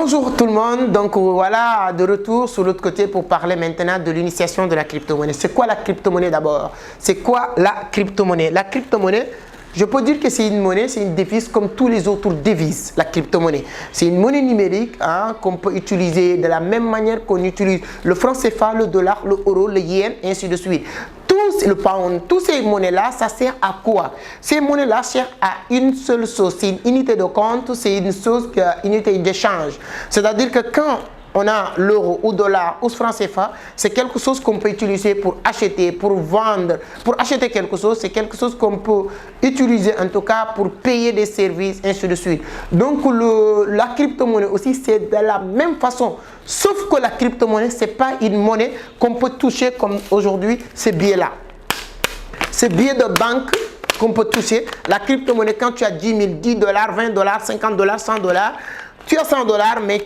Bonjour tout le monde, donc voilà de retour sur l'autre côté pour parler maintenant de l'initiation de la crypto-monnaie. C'est quoi la crypto-monnaie d'abord? C'est quoi la crypto-monnaie? La crypto-monnaie, je peux dire que c'est une monnaie, c'est une devise comme tous les autres devises, la crypto-monnaie. C'est une monnaie numérique qu'on peut utiliser de la même manière qu'on utilise le franc CFA, le dollar, le euro, le yen, et ainsi de suite. Le pound, toutes ces monnaies-là, ça sert à quoi? Ces monnaies-là servent à une seule chose, c'est une unité de compte, c'est une unité d'échange. C'est-à-dire que quand on a l'euro ou dollar ou franc CFA, c'est quelque chose qu'on peut utiliser pour acheter, pour vendre. Pour acheter quelque chose, c'est quelque chose qu'on peut utiliser en tout cas pour payer des services, ainsi de suite. Donc la crypto-monnaie aussi, c'est de la même façon. Sauf que la crypto-monnaie, ce n'est pas une monnaie qu'on peut toucher comme aujourd'hui ces billets-là. Ces billets de banque qu'on peut toucher, la crypto-monnaie, quand tu as 10 000, 10 dollars, 20 dollars, 50 dollars, 100 dollars, tu as 100 dollars, mais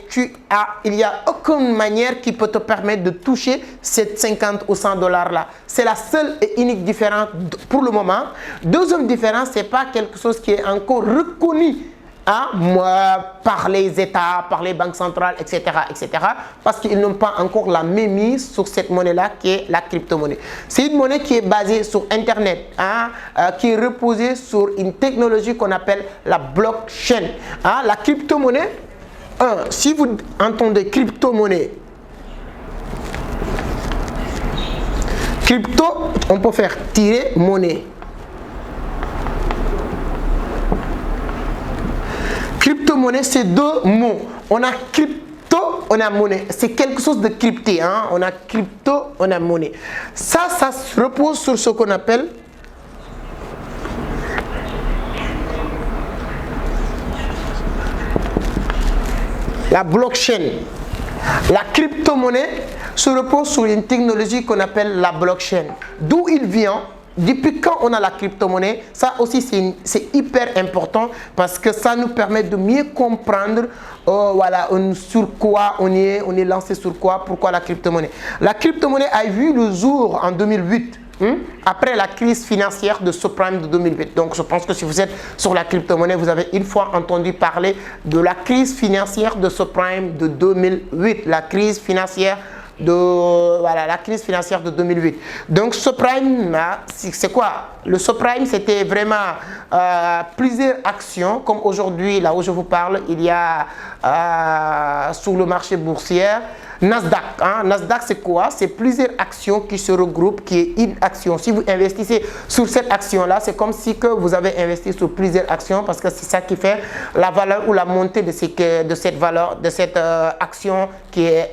il n'y a aucune manière qui peut te permettre de toucher ces 50 ou 100 dollars-là. C'est la seule et unique différence pour le moment. Deuxième différence, ce n'est pas quelque chose qui est encore reconnu par les États, par les banques centrales, etc., parce qu'ils n'ont pas encore la mainmise sur cette monnaie-là qui est la crypto-monnaie. C'est une monnaie qui est basée sur Internet, qui est reposée sur une technologie qu'on appelle la blockchain. La crypto-monnaie, si vous entendez crypto-monnaie, crypto, on peut faire tirer monnaie. Crypto-monnaie, c'est deux mots. On a crypto, on a monnaie. C'est quelque chose de crypté. On a crypto, on a monnaie. Ça se repose sur ce qu'on appelle la blockchain. La crypto-monnaie se repose sur une technologie qu'on appelle la blockchain. D'où il vient? Depuis quand on a la crypto-monnaie, ça aussi c'est hyper important parce que ça nous permet de mieux comprendre sur quoi on est lancé sur quoi, pourquoi la crypto-monnaie. La crypto-monnaie a vu le jour en 2008, après la crise financière de subprime de 2008. Donc je pense que si vous êtes sur la crypto-monnaie, vous avez une fois entendu parler de la crise financière de subprime de 2008, la crise financière de 2008. Donc subprime, c'est quoi? Le subprime, c'était vraiment plusieurs actions, comme aujourd'hui, là où je vous parle, il y a sur le marché boursier Nasdaq. Nasdaq, c'est quoi? C'est plusieurs actions qui se regroupent, qui est une action. Si vous investissez sur cette action-là, c'est comme si que vous avez investi sur plusieurs actions parce que c'est ça qui fait la valeur ou la montée de cette valeur, de cette action qui est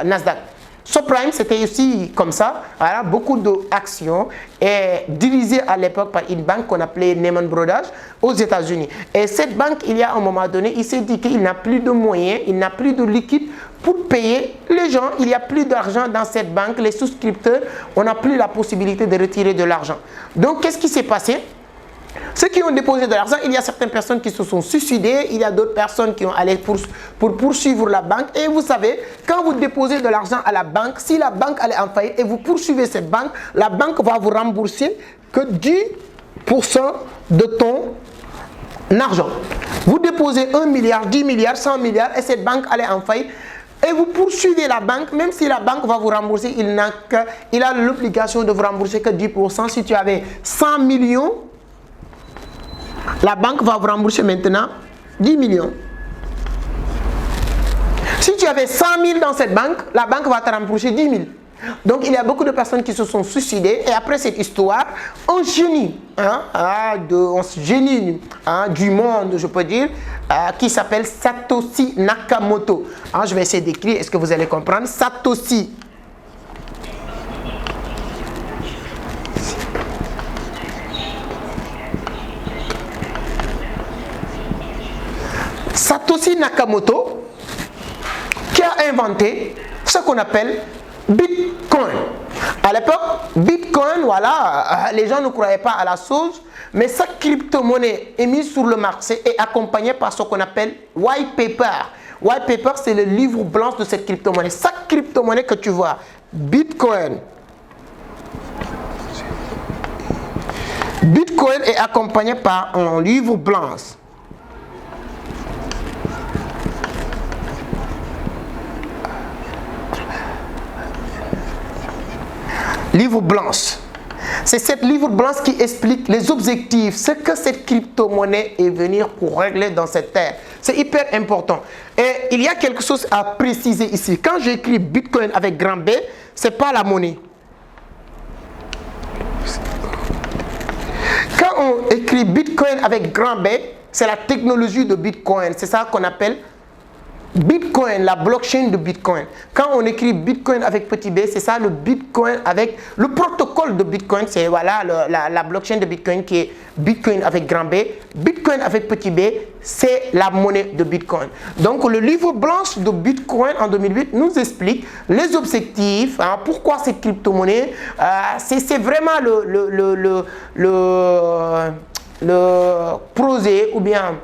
Nasdaq. Subprime, c'était aussi comme ça. Voilà, beaucoup d'actions et dirigées à l'époque par une banque qu'on appelait Lehman Brothers aux États-Unis. Et cette banque, il y a un moment donné, il s'est dit qu'il n'a plus de moyens, il n'a plus de liquide pour payer les gens. Il n'y a plus d'argent dans cette banque. Les souscripteurs, on n'a plus la possibilité de retirer de l'argent. Donc, qu'est-ce qui s'est passé? Ceux qui ont déposé de l'argent, il y a certaines personnes qui se sont suicidées, il y a d'autres personnes qui ont allé pour poursuivre la banque. Et vous savez, quand vous déposez de l'argent à la banque, si la banque elle est en faillite et vous poursuivez cette banque, la banque va vous rembourser que 10% de ton argent. Vous déposez 1 milliard, 10 milliards, 100 milliards et cette banque elle est en faillite. Et vous poursuivez la banque, même si la banque va vous rembourser, il a l'obligation de vous rembourser que 10%. Si tu avais 100 millions, la banque va vous rembourser maintenant 10 millions. Si tu avais 100 000 dans cette banque, la banque va te rembourser 10 000. Donc, il y a beaucoup de personnes qui se sont suicidées. Et après cette histoire, un génie, du monde, je peux dire, qui s'appelle Satoshi Nakamoto. Je vais essayer d'écrire, est-ce que vous allez comprendre? Satoshi Nakamoto qui a inventé ce qu'on appelle Bitcoin. À l'époque, Bitcoin, les gens ne croyaient pas à la chose, mais cette crypto-monnaie est mise sur le marché et accompagnée par ce qu'on appelle white paper. White paper, c'est le livre blanc de cette crypto-monnaie. Cette crypto-monnaie que tu vois, Bitcoin. Bitcoin est accompagné par un livre blanc. livre blanche. C'est cette livre blanche qui explique les objectifs, ce que cette crypto-monnaie est venue pour régler dans cette terre. C'est hyper important. Et il y a quelque chose à préciser ici. Quand j'écris Bitcoin avec grand B, ce n'est pas la monnaie. Quand on écrit Bitcoin avec grand B, c'est la technologie de Bitcoin. C'est ça qu'on appelle Bitcoin, la blockchain de Bitcoin. Quand on écrit Bitcoin avec petit b, c'est ça le Bitcoin avec le protocole de Bitcoin. C'est voilà la blockchain de Bitcoin qui est Bitcoin avec grand B. Bitcoin avec petit b, c'est la monnaie de Bitcoin. Donc le livre blanc de Bitcoin en 2008 nous explique les objectifs, hein, pourquoi cette crypto-monnaie. C'est vraiment le projet, ou bien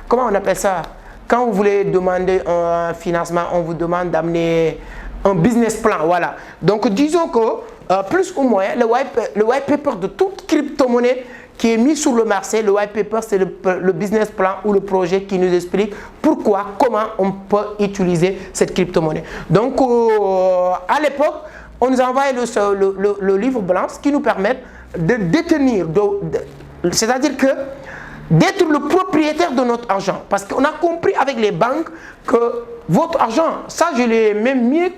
comment on appelle ça? Quand vous voulez demander un financement, on vous demande d'amener un business plan. Voilà. Donc, disons que plus ou moins, le white paper de toute crypto-monnaie qui est mis sur le marché, le white paper, c'est le business plan ou le projet qui nous explique pourquoi, comment on peut utiliser cette crypto-monnaie. Donc, à l'époque, on nous envoie le livre blanc qui nous permet de détenir, c'est-à-dire que d'être le propriétaire de notre argent. Parce qu'on a compris avec les banques que votre argent, ça je l'ai même mieux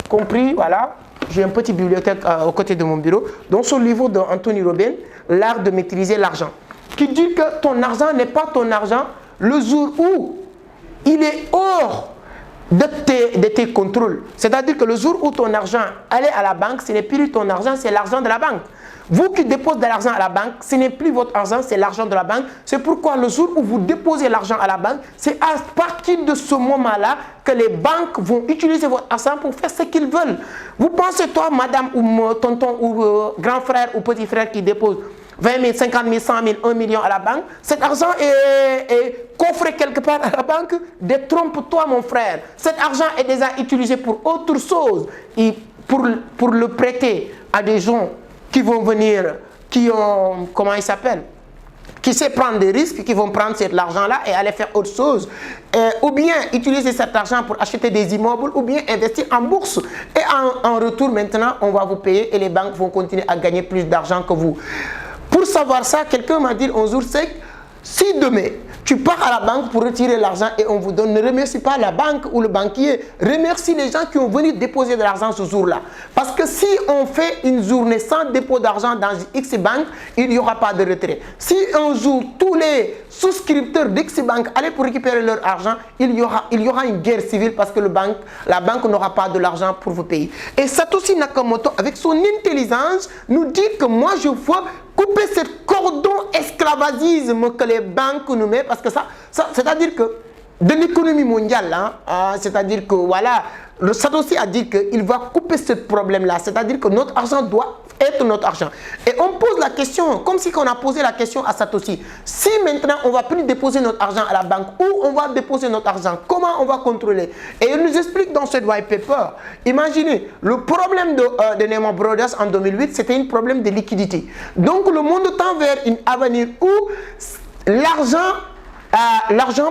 compris, voilà. J'ai une petite bibliothèque aux côtés de mon bureau, dans son livre d'Anthony Robbins, L'art de maîtriser l'argent, qui dit que ton argent n'est pas ton argent le jour où il est hors de tes contrôles. C'est-à-dire que le jour où ton argent allait à la banque, ce n'est plus ton argent, c'est l'argent de la banque. Vous qui déposez de l'argent à la banque, ce n'est plus votre argent, c'est l'argent de la banque. C'est pourquoi le jour où vous déposez l'argent à la banque, c'est à partir de ce moment-là que les banques vont utiliser votre argent pour faire ce qu'ils veulent. Vous pensez, toi, madame ou tonton ou grand frère ou petit frère qui dépose 20 000, 50 000, 100 000, 1 million à la banque, cet argent est coffré quelque part à la banque. Détrompe-toi, mon frère. Cet argent est déjà utilisé pour autre chose. Et pour le prêter à des gens qui vont venir, qui ont, comment ils s'appellent, qui sait prendre des risques, qui vont prendre cet argent-là et aller faire autre chose. Ou bien utiliser cet argent pour acheter des immeubles, ou bien investir en bourse. Et en retour, maintenant, on va vous payer et les banques vont continuer à gagner plus d'argent que vous. Pour savoir ça, quelqu'un m'a dit un jour, c'est que si demain, tu pars à la banque pour retirer l'argent et on vous donne, ne remercie pas la banque ou le banquier, remercie les gens qui ont venu déposer de l'argent ce jour-là. Parce que si on fait une journée sans dépôt d'argent dans X banque, il n'y aura pas de retrait. Si un jour, tous les souscripteurs d'X banque allaient pour récupérer leur argent, il y aura une guerre civile parce que la banque n'aura pas de l'argent pour vous payer. Et Satoshi Nakamoto, avec son intelligence, nous dit que moi, je veux couper ce cordon esclavagisme que les banques nous mettent, parce que ça c'est-à-dire que de l'économie mondiale, hein, c'est-à-dire que voilà, le Satoshi a dit qu'il va couper ce problème-là, c'est-à-dire que notre argent doit être notre argent. Et on pose la question, comme si on a posé la question à Satoshi, si maintenant on ne va plus déposer notre argent à la banque, où on va déposer notre argent, comment on va contrôler? Et il nous explique dans ce white paper, imaginez, le problème de Lehman Brothers en 2008, c'était un problème de liquidité. Donc le monde tend vers un avenir où l'argent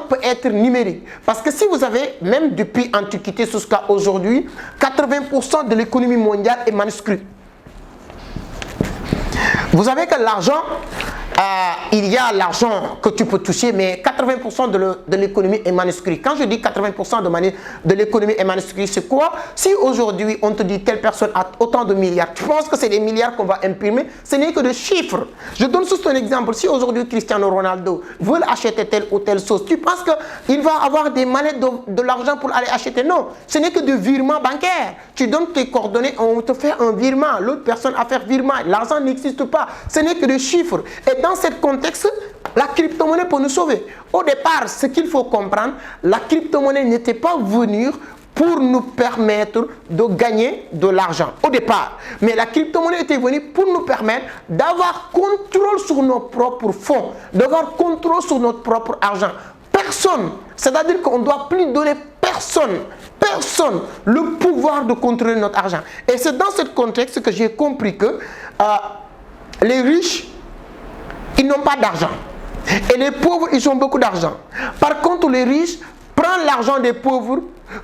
peut être numérique. Parce que si vous avez, même depuis l'Antiquité jusqu'à aujourd'hui, 80% de l'économie mondiale est manuscrit. Vous savez que l'argent, il y a l'argent que tu peux toucher, mais 80% de l'économie est manuscrit. Quand je dis 80% de l'économie est manuscrit, c'est quoi? Si aujourd'hui on te dit telle personne a autant de milliards, tu penses que c'est des milliards qu'on va imprimer? Ce n'est que des chiffres. Je donne juste un exemple. Si aujourd'hui Cristiano Ronaldo veut acheter telle ou telle chose, tu penses qu'il va avoir des manettes de l'argent pour aller acheter? Non, ce n'est que des virements bancaires. Tu donnes tes coordonnées, on te fait un virement. L'autre personne a fait virement. L'argent n'existe pas. Ce n'est que des chiffres. Et dans ce contexte, la crypto-monnaie peut nous sauver. Au départ, ce qu'il faut comprendre, la crypto-monnaie n'était pas venue pour nous permettre de gagner de l'argent au départ. Mais la crypto-monnaie était venue pour nous permettre d'avoir contrôle sur nos propres fonds, d'avoir contrôle sur notre propre argent. Personne, c'est-à-dire qu'on ne doit plus donner personne le pouvoir de contrôler notre argent. Et c'est dans ce contexte que j'ai compris que les riches, ils n'ont pas d'argent. Et les pauvres, ils ont beaucoup d'argent. Par contre, les riches prend l'argent des pauvres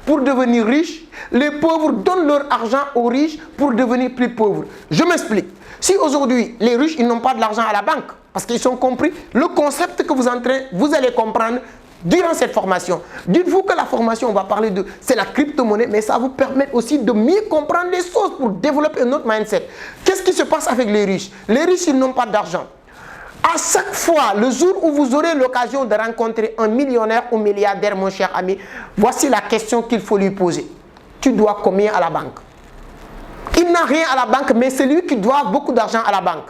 pour devenir riches. Les pauvres donnent leur argent aux riches pour devenir plus pauvres. Je m'explique. Si aujourd'hui, les riches, ils n'ont pas de l'argent à la banque, parce qu'ils ont compris le concept que vous allez comprendre durant cette formation. Dites-vous que la formation, on va parler de, c'est la crypto-monnaie, mais ça vous permet aussi de mieux comprendre les choses pour développer un autre mindset. Qu'est-ce qui se passe avec les riches? Les riches, ils n'ont pas d'argent. À chaque fois, le jour où vous aurez l'occasion de rencontrer un millionnaire ou milliardaire, mon cher ami, voici la question qu'il faut lui poser. Tu dois combien à la banque? Il n'a rien à la banque, mais c'est lui qui doit beaucoup d'argent à la banque.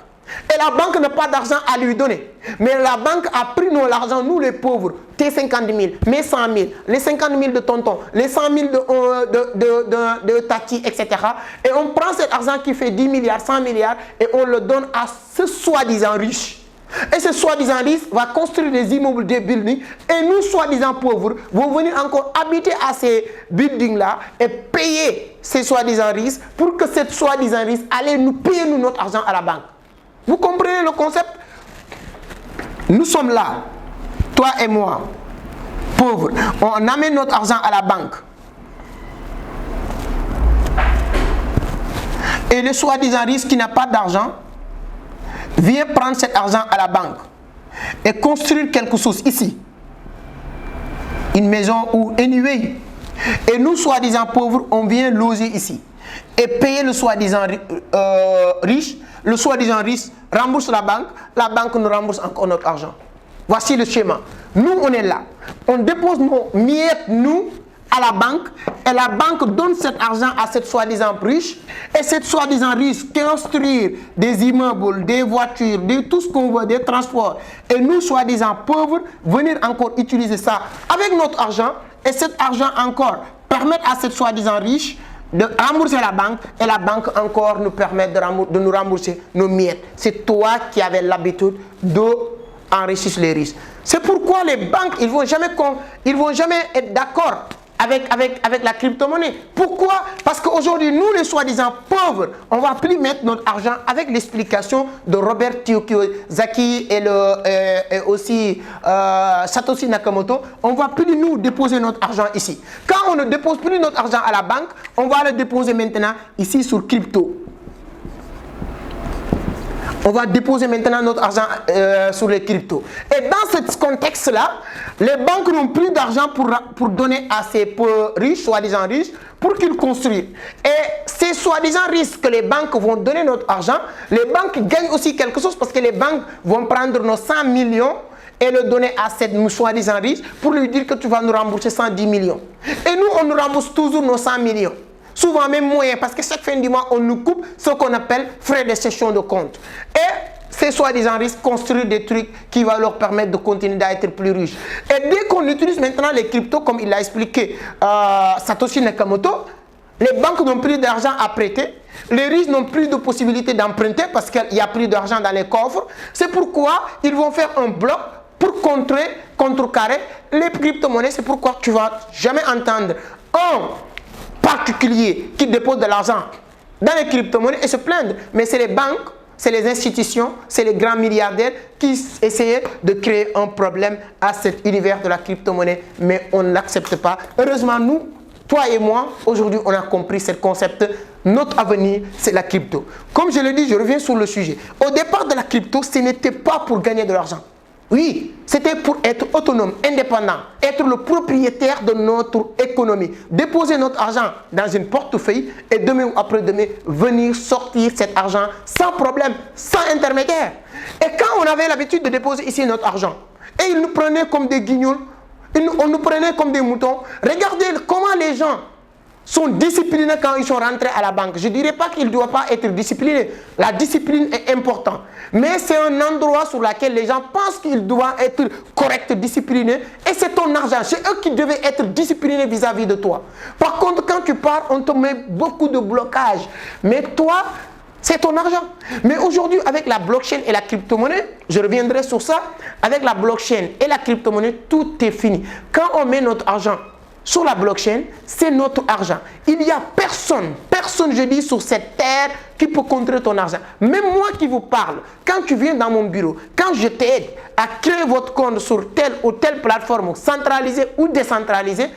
Et la banque n'a pas d'argent à lui donner. Mais la banque a pris l'argent, nous les pauvres, tes 50 000, mes 100 000, les 50 000 de tonton, les 100 000 de tati, etc. Et on prend cet argent qui fait 10 milliards, 100 milliards et on le donne à ce soi-disant riche. Et ce soi-disant riche va construire des immeubles, des buildings. Et nous, soi-disant pauvres, vont venir encore habiter à ces buildings-là et payer ces soi-disant riches pour que cette soi-disant riche allait nous payer nous, notre argent à la banque. Vous comprenez le concept? Nous sommes là, toi et moi, pauvres. On amène notre argent à la banque. Et le soi-disant riche qui n'a pas d'argent vient prendre cet argent à la banque et construire quelque chose ici. Une maison ou anyway. Et nous, soi-disant pauvres, on vient loger ici. Et payer le soi-disant riche. Le soi-disant riche rembourse la banque nous rembourse encore notre argent. Voici le schéma. Nous, on est là. On dépose nos miettes, nous, à la banque. Et la banque donne cet argent à cette soi-disant riche. Et cette soi-disant riche construire des immeubles, des voitures, tout ce qu'on veut, des transports. Et nous, soi-disant pauvres, venir encore utiliser ça avec notre argent. Et cet argent encore permettre à cette soi-disant riche de rembourser la banque et la banque encore nous permet de nous rembourser nos miettes. C'est toi qui avais l'habitude d'enrichir les riches. C'est pourquoi les banques, ils vont jamais être d'accord avec la crypto-monnaie. Pourquoi? Parce qu'aujourd'hui, nous les soi-disant pauvres, on ne va plus mettre notre argent avec l'explication de Robert Kiyosaki et aussi Satoshi Nakamoto. On ne va plus nous déposer notre argent ici. Quand on ne dépose plus notre argent à la banque, on va le déposer maintenant ici sur crypto. On va déposer maintenant notre argent sur les cryptos. Et dans ce contexte-là, les banques n'ont plus d'argent pour donner à ces riches, soi-disant riches, pour qu'ils construisent. Et ces soi-disant riches que les banques vont donner notre argent, les banques gagnent aussi quelque chose parce que les banques vont prendre nos 100 millions et le donner à cette soi-disant riche pour lui dire que tu vas nous rembourser 110 millions. Et nous, on nous rembourse toujours nos 100 millions. Souvent même moyen, parce que chaque fin du mois, on nous coupe ce qu'on appelle frais de cession de compte. Et ces soi-disant risques construire des trucs qui vont leur permettre de continuer d'être plus riches. Et dès qu'on utilise maintenant les cryptos, comme il l'a expliqué Satoshi Nakamoto, les banques n'ont plus d'argent à prêter. Les riches n'ont plus de possibilité d'emprunter parce qu'il n'y a plus d'argent dans les coffres. C'est pourquoi ils vont faire un bloc pour contrecarrer les crypto-monnaies. C'est pourquoi tu ne vas jamais entendre un particulier qui dépose de l'argent dans les crypto-monnaies et se plaindre. Mais c'est les banques, c'est les institutions, c'est les grands milliardaires qui essayaient de créer un problème à cet univers de la crypto-monnaie. Mais on ne l'accepte pas. Heureusement, nous, toi et moi, aujourd'hui, on a compris ce concept. Notre avenir, c'est la crypto. Comme je le dis, je reviens sur le sujet. Au départ de la crypto, ce n'était pas pour gagner de l'argent. Oui, c'était pour être autonome, indépendant, être le propriétaire de notre économie, déposer notre argent dans une portefeuille et demain ou après-demain, venir sortir cet argent sans problème, sans intermédiaire. Et quand on avait l'habitude de déposer ici notre argent, et ils nous prenaient comme des guignols, on nous prenait comme des moutons, regardez comment les gens sont disciplinés quand ils sont rentrés à la banque. Je ne dirais pas qu'ils ne doivent pas être disciplinés. La discipline est importante. Mais c'est un endroit sur lequel les gens pensent qu'ils doivent être corrects, disciplinés. Et c'est ton argent. C'est eux qui devaient être disciplinés vis-à-vis de toi. Par contre, quand tu pars, on te met beaucoup de blocages. Mais toi, c'est ton argent. Mais aujourd'hui, avec la blockchain et la crypto-monnaie, je reviendrai sur ça, avec la blockchain et la crypto-monnaie, tout est fini. Quand on met notre argent sur la blockchain, c'est notre argent. Il n'y a personne, je dis, sur cette terre qui peut contrôler ton argent. Même moi qui vous parle, quand tu viens dans mon bureau, quand je t'aide à créer votre compte sur telle ou telle plateforme, centralisée ou décentralisée,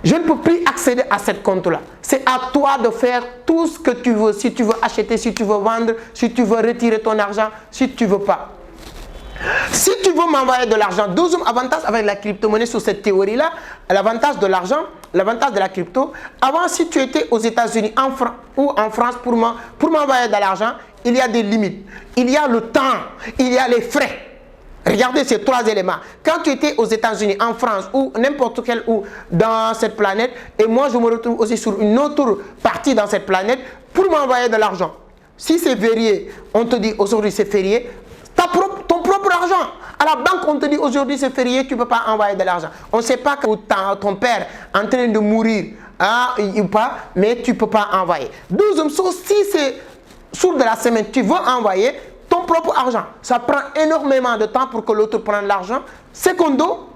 je ne peux plus accéder à cette compte-là. C'est à toi de faire tout ce que tu veux. Si tu veux acheter, si tu veux vendre, si tu veux retirer ton argent, si tu ne veux pas. Si tu veux m'envoyer de l'argent, deuxième avantage avec la crypto-monnaie sur cette théorie-là, l'avantage de l'argent, l'avantage de la crypto, avant si tu étais aux États-Unis ou en France pour m'envoyer de l'argent, il y a des limites. Il y a le temps, il y a les frais. Regardez ces trois éléments. Quand tu étais aux États-Unis, en France ou n'importe quel ou dans cette planète, et moi je me retrouve aussi sur une autre partie dans cette planète pour m'envoyer de l'argent. Si c'est férié, on te dit aujourd'hui c'est férié, ton propre argent. À la banque, on te dit aujourd'hui c'est férié, tu ne peux pas envoyer de l'argent. On ne sait pas que ton père est en train de mourir ou pas, mais tu ne peux pas envoyer. Deuxième chose, si c'est sur de la semaine, tu veux envoyer ton propre argent. Ça prend énormément de temps pour que l'autre prenne l'argent. Secondo,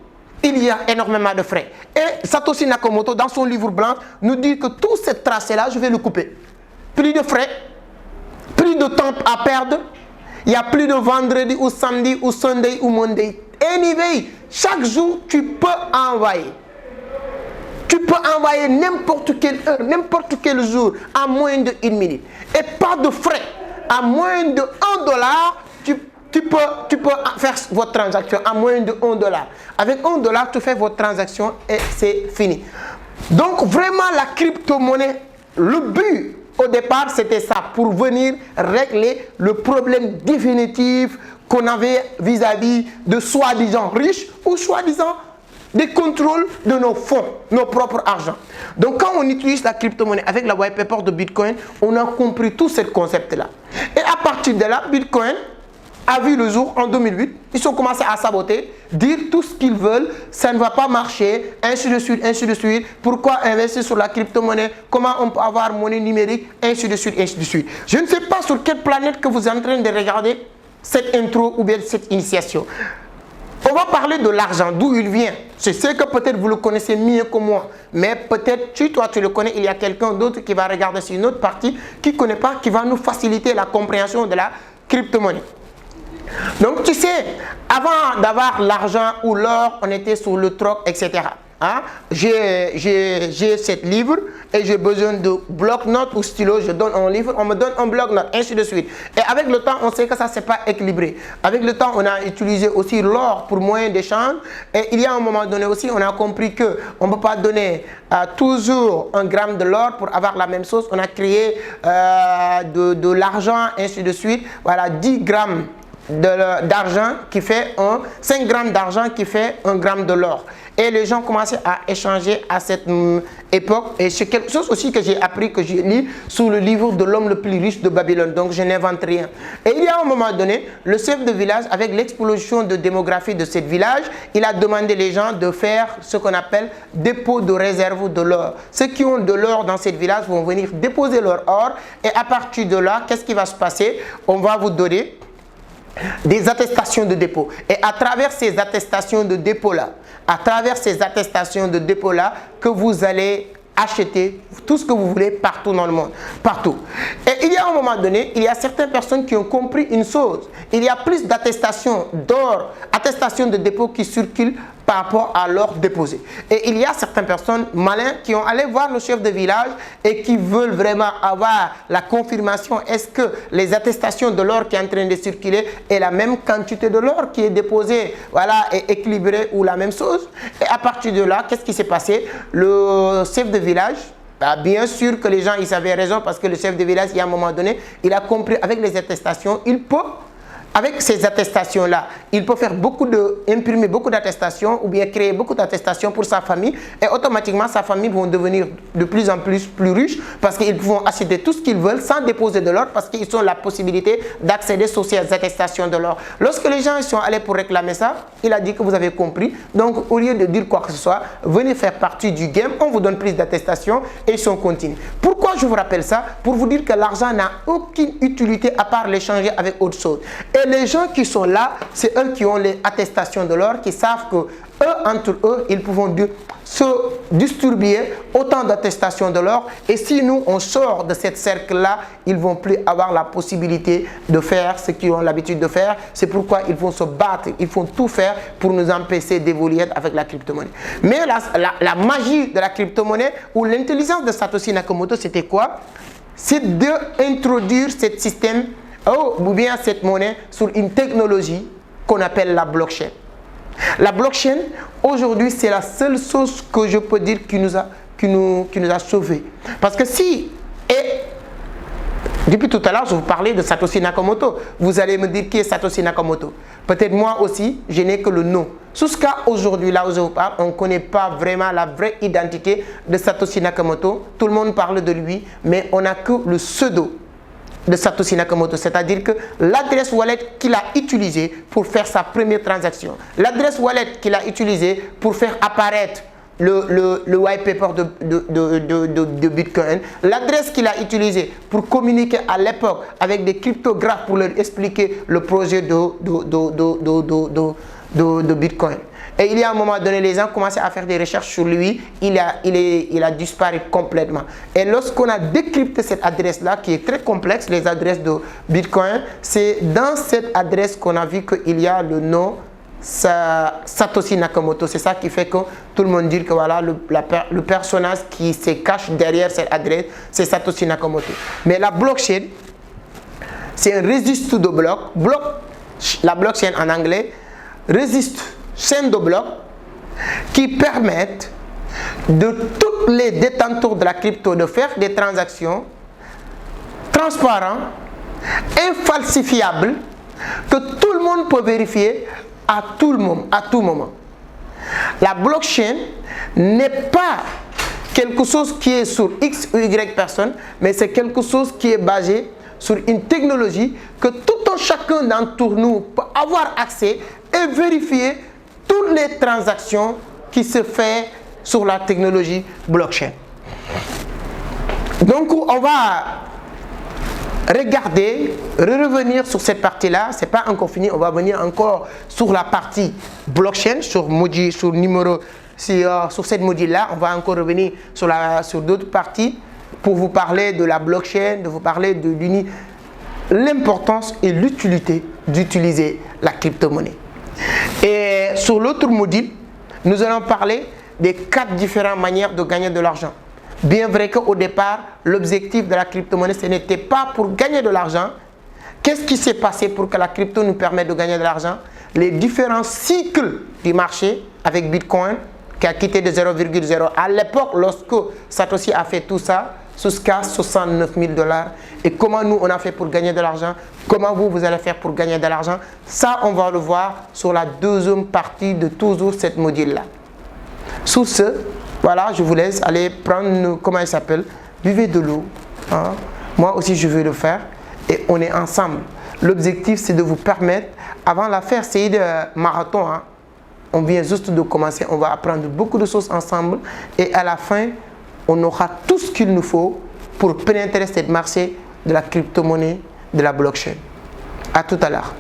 il y a énormément de frais. Et Satoshi Nakamoto, dans son livre blanc, nous dit que tout ce tracé-là, je vais le couper. Plus de frais, plus de temps à perdre. Il n'y a plus de vendredi ou samedi ou Sunday ou Monday. Anyway, chaque jour, tu peux envoyer. Tu peux envoyer n'importe quelle heure, n'importe quel jour, à moins de 1 minute. Et pas de frais. À moins de $1, tu peux faire votre transaction à moins de $1. Avec $1, tu fais votre transaction et c'est fini. Donc vraiment la crypto-monnaie, le but au départ c'était ça, pour venir régler le problème définitif qu'on avait vis-à-vis de soi-disant riches ou soi-disant des contrôles de nos fonds, nos propres argent. Donc quand on utilise la crypto-monnaie avec la white paper de Bitcoin, on a compris tout ce concept-là. Et à partir de là, Bitcoin a vu le jour en 2008. Ils ont commencé à saboter, dire tout ce qu'ils veulent, ça ne va pas marcher, ainsi de suite, ainsi de suite. Pourquoi investir sur la crypto-monnaie? Comment on peut avoir monnaie numérique? Ainsi de suite, ainsi de suite. Je ne sais pas sur quelle planète que vous êtes en train de regarder cette intro ou bien cette initiation. On va parler de l'argent, d'où il vient. Je sais que peut-être vous le connaissez mieux que moi, mais peut-être si toi tu le connais, il y a quelqu'un d'autre qui va regarder sur une autre partie, qui ne connaît pas, qui va nous faciliter la compréhension de la crypto-monnaie. Donc tu sais, avant d'avoir l'argent ou l'or, on était sur le troc, etc. Hein? J'ai ce livre et j'ai besoin de bloc-notes ou stylo. Je donne un livre, on me donne un bloc-notes, ainsi de suite. Et avec le temps, on sait que ça, c'est pas équilibré. Avec le temps, on a utilisé aussi l'or pour moyen d'échange. Et il y a un moment donné aussi, on a compris qu'on ne peut pas donner toujours 1 gramme de l'or pour avoir la même chose. On a créé de l'argent, ainsi de suite. Voilà, 10 grammes d'argent qui fait 5 grammes d'argent qui fait 1 gramme de l'or. Et les gens commençaient à échanger à cette époque. Et c'est quelque chose aussi que j'ai appris, que j'ai lu sous le livre de l'homme le plus riche de Babylone. Donc je n'invente rien. Et il y a un moment donné, le chef de village, avec l'explosion de démographie de ce village, il a demandé les gens de faire ce qu'on appelle dépôt de réserve de l'or. Ceux qui ont de l'or dans ce village vont venir déposer leur or. Et à partir de là, qu'est-ce qui va se passer? On va vous donner des attestations de dépôt. Et à travers ces attestations de dépôt-là, que vous allez acheter tout ce que vous voulez partout dans le monde. Partout. Et il y a un moment donné, il y a certaines personnes qui ont compris une chose. Il y a plus d'attestations d'or, attestations de dépôt qui circulent par rapport à l'or déposé. Et il y a certaines personnes malins qui ont allé voir le chef de village et qui veulent vraiment avoir la confirmation. Est-ce que les attestations de l'or qui est en train de circuler est la même quantité de l'or qui est déposée, voilà, est équilibrée ou la même chose? Et à partir de là, qu'est-ce qui s'est passé? Le chef de village, bien sûr que les gens ils avaient raison, parce que le chef de village, il y a un moment donné, il a compris avec les attestations, il peut, avec ces attestations-là, il peut faire imprimer beaucoup d'attestations ou bien créer beaucoup d'attestations pour sa famille, et automatiquement sa famille vont devenir de plus en plus riches parce qu'ils vont acheter tout ce qu'ils veulent sans déposer de l'or, parce qu'ils ont la possibilité d'accéder sur ces attestations de l'or. Lorsque les gens sont allés pour réclamer ça, il a dit que vous avez compris. Donc au lieu de dire quoi que ce soit, venez faire partie du game, on vous donne plus d'attestations et ils sont continus. Pourquoi je vous rappelle ça? Pour vous dire que l'argent n'a aucune utilité à part l'échanger avec autre chose. Et les gens qui sont là, c'est eux qui ont les attestations de l'or, qui savent que entre eux, ils pourront se distribuer autant d'attestations de l'or. Et si nous, on sort de cette cercle-là, ils ne vont plus avoir la possibilité de faire ce qu'ils ont l'habitude de faire. C'est pourquoi ils vont se battre, ils vont tout faire pour nous empêcher d'évoluer avec la crypto-monnaie. Mais la magie de la crypto-monnaie ou l'intelligence de Satoshi Nakamoto, c'était quoi? C'est d'introduire ce système ou bien cette monnaie sur une technologie qu'on appelle la blockchain. La blockchain, aujourd'hui, c'est la seule chose que je peux dire qui nous a sauvés. Parce que si, et depuis tout à l'heure, je vous parlais de Satoshi Nakamoto. Vous allez me dire qui est Satoshi Nakamoto. Peut-être moi aussi, je n'ai que le nom. Jusqu'à aujourd'hui, là où je vous parle, on ne connaît pas vraiment la vraie identité de Satoshi Nakamoto. Tout le monde parle de lui, mais on n'a que le pseudo de Satoshi Nakamoto, c'est-à-dire que l'adresse wallet qu'il a utilisée pour faire sa première transaction, l'adresse wallet qu'il a utilisée pour faire apparaître le white paper de Bitcoin, l'adresse qu'il a utilisée pour communiquer à l'époque avec des cryptographes pour leur expliquer le projet de Bitcoin. Et il y a un moment donné, les gens commençaient à faire des recherches sur lui, il a disparu complètement. Et lorsqu'on a décrypté cette adresse-là, qui est très complexe, les adresses de Bitcoin, c'est dans cette adresse qu'on a vu qu'il y a le nom Satoshi Nakamoto. C'est ça qui fait que tout le monde dit que voilà, le personnage qui se cache derrière cette adresse, c'est Satoshi Nakamoto. Mais la blockchain, c'est un registre de blocs. La blockchain en anglais, registre, chaîne de blocs qui permettent de tous les détenteurs de la crypto de faire des transactions transparentes, infalsifiables, que tout le monde peut vérifier à tout moment. La blockchain n'est pas quelque chose qui est sur X ou Y personne, mais c'est quelque chose qui est basé sur une technologie que tout un chacun d'entre nous peut avoir accès et vérifier toutes les transactions qui se font sur la technologie blockchain. Donc on va revenir sur cette partie-là. Ce n'est pas encore fini, on va venir encore sur la partie blockchain, sur cette module-là. On va encore revenir sur d'autres parties pour vous parler de la blockchain, de vous parler de l'importance et l'utilité d'utiliser la crypto-monnaie. Et sur l'autre module, nous allons parler des 4 différentes manières de gagner de l'argent. Bien vrai qu'au départ, l'objectif de la crypto-monnaie, ce n'était pas pour gagner de l'argent. Qu'est-ce qui s'est passé pour que la crypto nous permette de gagner de l'argent? Les différents cycles du marché avec Bitcoin, qui a quitté de 0,0 à l'époque, lorsque Satoshi a fait tout ça, jusqu'à 69 000 $. Et comment nous, on a fait pour gagner de l'argent? Comment vous allez faire pour gagner de l'argent? Ça, on va le voir sur la deuxième partie de toujours cette module-là. Sur ce, voilà, je vous laisse aller prendre, comment il s'appelle, buvez de l'eau. Hein? Moi aussi, je vais le faire. Et on est ensemble. L'objectif, c'est de vous permettre, avant la faire, c'est de marathon. Hein? On vient juste de commencer. On va apprendre beaucoup de choses ensemble. Et à la fin, on aura tout ce qu'il nous faut pour pénétrer ce marché de la crypto-monnaie, de la blockchain. À tout à l'heure.